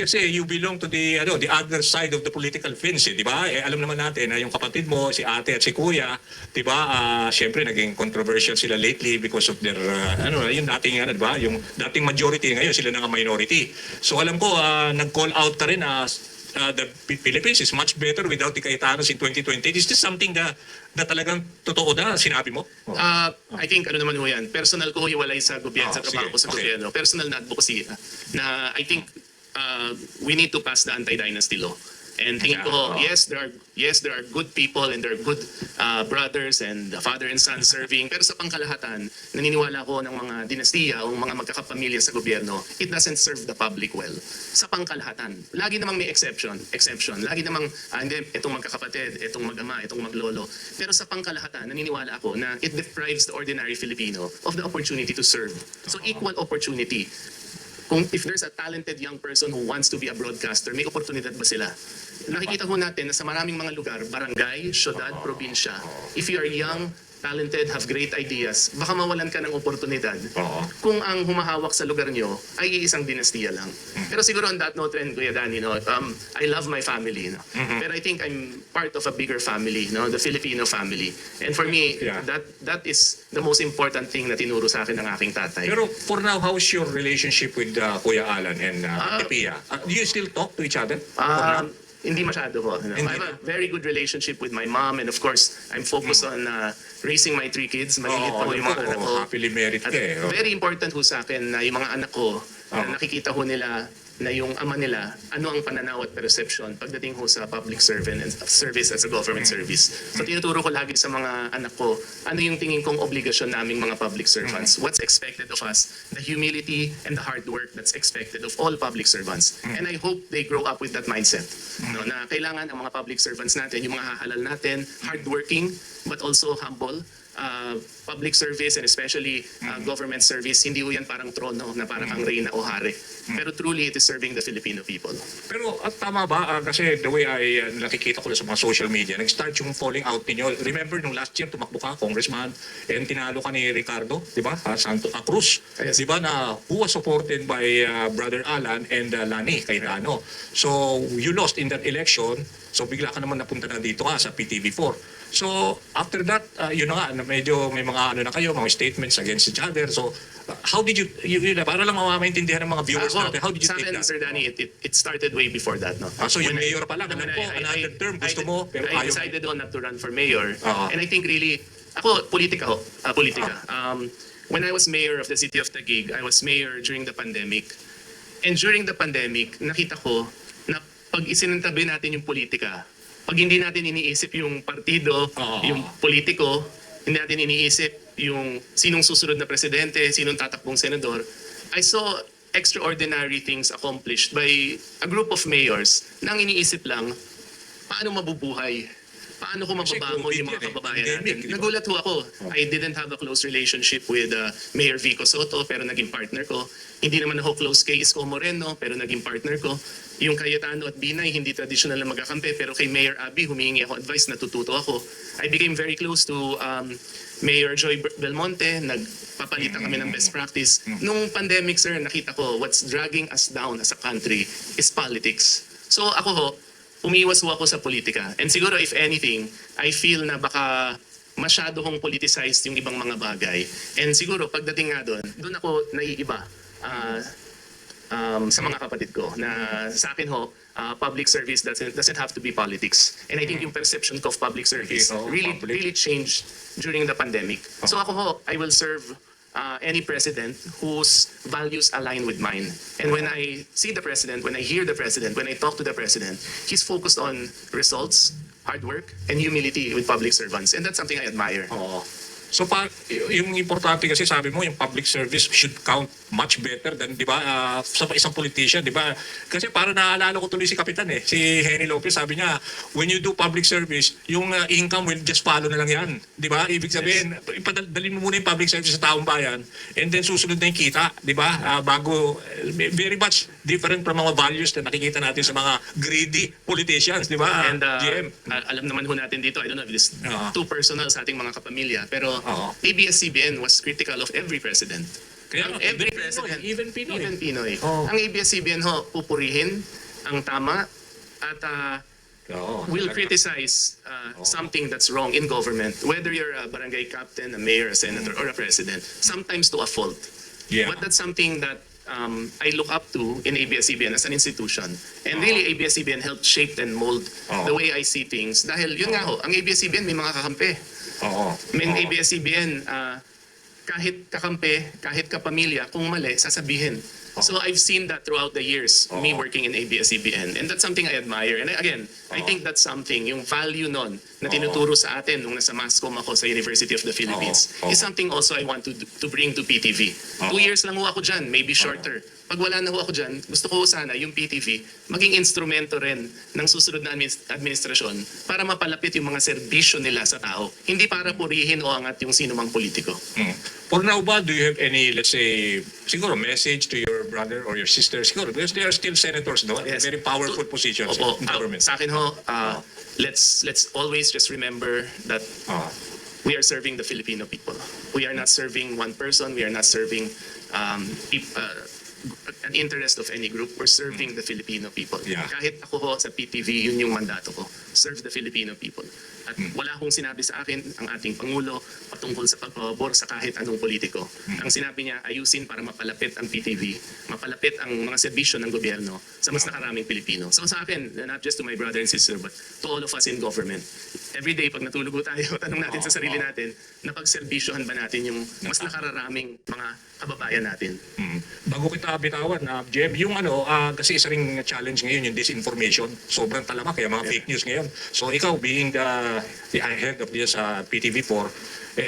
kasi you belong to the other side of the political fence, di ba? Alam naman natin na yung kapatid mo, si ate at si kuya, di ba? Siyempre naging controversial sila lately because of their yung dating di ba? Yung dating majority ngayon sila na nga minority. So alam ko nag-call out ka rin the Philippines is much better without the Cayetanos in 2020. Is this something na talagang totoo na sinabi mo? I think naman ho yan, personal ko hiwalay sa gobyerno, sa trabaho ko sa gobyerno. Personal na advocacy na I think we need to pass the anti-dynasty law. And tingin ko, yes, there are good people and there are good brothers and father and son serving. Pero sa pangkalahatan, naniniwala ko ng mga dinastiya o mga magkakapamilya sa gobyerno, it doesn't serve the public well. Sa pangkalahatan, lagi namang may exception. Lagi namang, hindi, itong magkakapatid, itong mag-ama, itong maglolo. Pero sa pangkalahatan, naniniwala ako na it deprives the ordinary Filipino of the opportunity to serve. So equal opportunity. If there's a talented young person who wants to be a broadcaster, may oportunidad ba sila? Nakikita ho natin na sa maraming mga lugar, barangay, syudad, probinsya, if you are young, talented, have great ideas, baka mawalan ka ng oportunidad kung ang humahawak sa lugar nyo ay isang dinastiya lang. Pero siguro on that note, and Kuya Danny, I love my family. Pero I think I'm part of a bigger family, the Filipino family. And for me, that is the most important thing na tinuro sa akin ng aking tatay. Pero for now, how's your relationship with Kuya Alan and Pia? Do you still talk to each other? Hindi masyado ho. I have a very good relationship with my mom, and of course, I'm focused on raising my 3 kids. Malilit pa ho yung mga anak ko. Happily married ka eh. Very important ho sa akin na yung mga anak ko, na nakikita ho nila na yung ama nila, ano ang pananaw at perception pagdating ho sa public service as a government service. So tinuturo ko lagi sa mga anak ko, ano yung tingin kong obligasyon naming mga public servants. What's expected of us, the humility and the hard work that's expected of all public servants. And I hope they grow up with that mindset. Na kailangan ang mga public servants natin, yung mga hahalal natin, hardworking, but also humble. Public service and especially government service, hindi ho yan parang trono na parang kang reyna o hari. Pero truly, it is serving the Filipino people. Pero tama ba? Kasi the way I nakikita ko sa mga social media, nag-start yung falling out ninyo. Remember, nung last year, tumakbo ka, congressman, and tinalo ka ni Ricardo, di ba? Cruz, Yes. di ba, na who was supported by Brother Alan and Lani Cayetano. So, you lost in that election, so bigla ka naman napunta na dito sa PTV4. So, after that, yun na nga, medyo may mga na kayo, mga statements against each other. So, how did you para lang maintindihan ng mga viewers natin, how did you sa take akin, that? Sir Danny, it started way before that. No? So, yung When mayor pa lang, another term, gusto mo, pero I ayaw. decided not to run for mayor. And I think really, ako, politika ho. When I was mayor of the city of Taguig, I was mayor during the pandemic. And during the pandemic, nakita ko na pag isinantabi natin yung politika, pag hindi natin iniisip yung partido, yung politiko, hindi natin iniisip yung sinong susunod na presidente, sinong tatakbong senador, I saw extraordinary things accomplished by a group of mayors na ang iniisip lang, paano mabubuhay? Paano ko mababango yung mga kababayan natin? Nagulat ho ako. I didn't have a close relationship with Mayor Vico Soto, pero naging partner ko. Hindi naman ako close kay Isko Moreno, pero naging partner ko. Yung Cayetano at Binay, hindi traditional na magkakampi, pero kay Mayor Abby, humingi ako advice, natututo ako. I became very close to Mayor Joy Belmonte, nagpapalitan kami ng best practice. Nung pandemic, sir, nakita ko, what's dragging us down as a country is politics. So ako ho, umiwas ho ako sa politika. And siguro, if anything, I feel na baka masyado kong politicized yung ibang mga bagay. And siguro, pagdating nga doon ako naiiba sa mga kapatid ko. Na sa akin ho, public service doesn't have to be politics. And I think yung perception ko of public service really changed during the pandemic. So ako ho, I will serve any president whose values align with mine. And when I see the president, when I hear the president, when I talk to the president, he's focused on results, hard work, and humility with public servants. And that's something I admire. So yung importante kasi sabi mo yung public service should count much better than, di ba, sa isang politician, di ba? Kasi para naalala ko tuloy si Kapitan si Henry Lopez, sabi niya, when you do public service, yung income will just follow na lang yan, di ba? Ibig sabihin, ipadalin mo muna yung public service sa taong bayan and then susunod na yung kita, di ba? Bago, very much different from mga values na nakikita natin sa mga greedy politicians, di ba? And GM, alam naman ho natin dito, I don't know if this is too personal sa ating mga kapamilya, pero ABS-CBN was critical of every president. Kaya Ang nga, every even president, Pinoy, even Pinoy. even Pinoy. Oo. Ang ABS-CBN ho, pupurihin ang tama at Oo, will talaga. criticize something that's wrong in government, whether you're a barangay captain, a mayor, a senator, or a president, sometimes to a fault. Yeah. But that's something that I look up to in ABS-CBN as an institution. And really, ABS-CBN helped shape and mold the way I see things. Dahil yun nga ho, ang ABS-CBN may mga kakampi. Oo. May Oo. ABS-CBN, kahit kakampi, kahit kapamilya, kung mali, sasabihin. So I've seen that throughout the years, me working in ABS-CBN. And that's something I admire. And again, I think that's something, yung value nun na tinuturo sa atin nung nasa Mascom ako sa University of the Philippines, is something also I want to bring to PTV. 2 years lang ho ako dyan, maybe shorter. Pag wala na ho ako dyan, gusto ko sana yung PTV maging instrumento rin ng susunod na administrasyon para mapalapit yung mga serbisyo nila sa tao. Hindi para purihin o angat yung sino mang politiko. For now ba, do you have any, let's say, siguro message to your brother or your sister? Siguro, because they are still senators, no? Yes. Very powerful positions Opo, in government. sa akin ho, let's always just remember that we are serving the Filipino people. We are not serving one person. We are not serving an interest of any group. We're serving the Filipino people. Yeah. Kahit ako ho sa PTV, yun yung mandato ko. Serve the Filipino people. At wala akong sinabi sa akin ang ating Pangulo patungkol sa pagpabor sa kahit anong politiko. Ang sinabi niya, ayusin para mapalapit ang PTV, mapalapit ang mga serbisyo ng gobyerno sa mas nakaraming Pilipino. So sa akin, not just to my brother and sister, but to all of us in government. Every day, pag natulog tayo, tanong natin sa sarili natin, napagserbisyohan ba natin yung mas nakararaming mga kababayan natin? Bago kita bitawan, Jeb, yung kasi isa ring challenge ngayon, yung disinformation. Sobrang talamak, kaya mga fake news ngayon. So ikaw, being the head of this PTV4,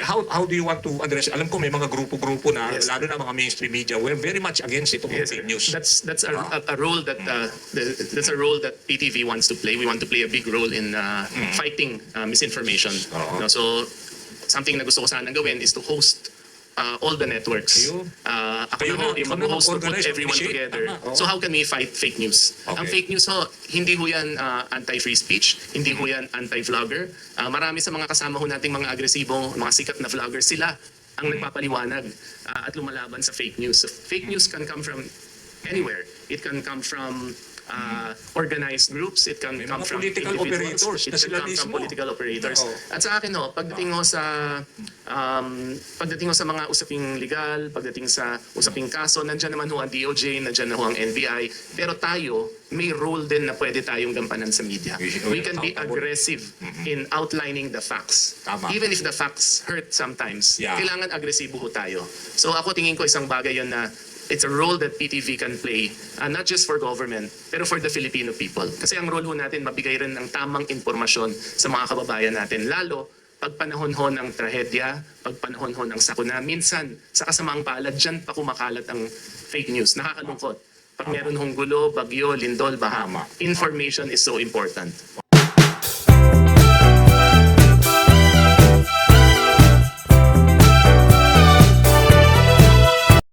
how do you want to address? Alam ko may mga grupo-grupo na, Yes. lalo na mga mainstream media, we're very much against itong Yes, fake news. that's a role that that's a role that PTV wants to play. We want to play a big role in fighting misinformation. No, so something na gusto ko sana gawin is to host all the networks. Ayun. Ako Kayo na ho, na, yung ikaw na mag-host to put mag-organize, everyone initiate. together. Tama, oo. So how can we fight fake news? Okay. Ang fake news ho, hindi ho yan anti-free speech, hindi ho yan anti-vlogger. Marami sa mga kasama ho nating mga agresibong, mga sikat na vlogger, sila ang nagpapaliwanag at lumalaban sa fake news. So, fake news can come from anywhere. It can come from organized groups, it can May come mga from political individuals, operators it na can sila come from mismo. political operators. Oo. At sa akin ho, pagdating ho sa mga usaping legal, pagdating sa usaping kaso, nandyan naman ho ang DOJ, nandyan na ho ang NBI, pero tayo, may role din na pwede tayong gampanan sa media. We can be aggressive in outlining the facts. Tama. Even if the facts hurt sometimes, Yeah. kailangan agresibo ho tayo. So ako tingin ko isang bagay yun na it's a role that PTV can play, not just for government, pero for the Filipino people. Kasi ang role ho natin, mabigay rin ng tamang impormasyon sa mga kababayan natin. Lalo, pag panahon ho ng trahedya, pag panahon ho ng sakuna, minsan, sa kasamaang palad, dyan pa kumakalat ang fake news. Nakakalungkot. Pag meron hong gulo, bagyo, lindol, baha, information is so important.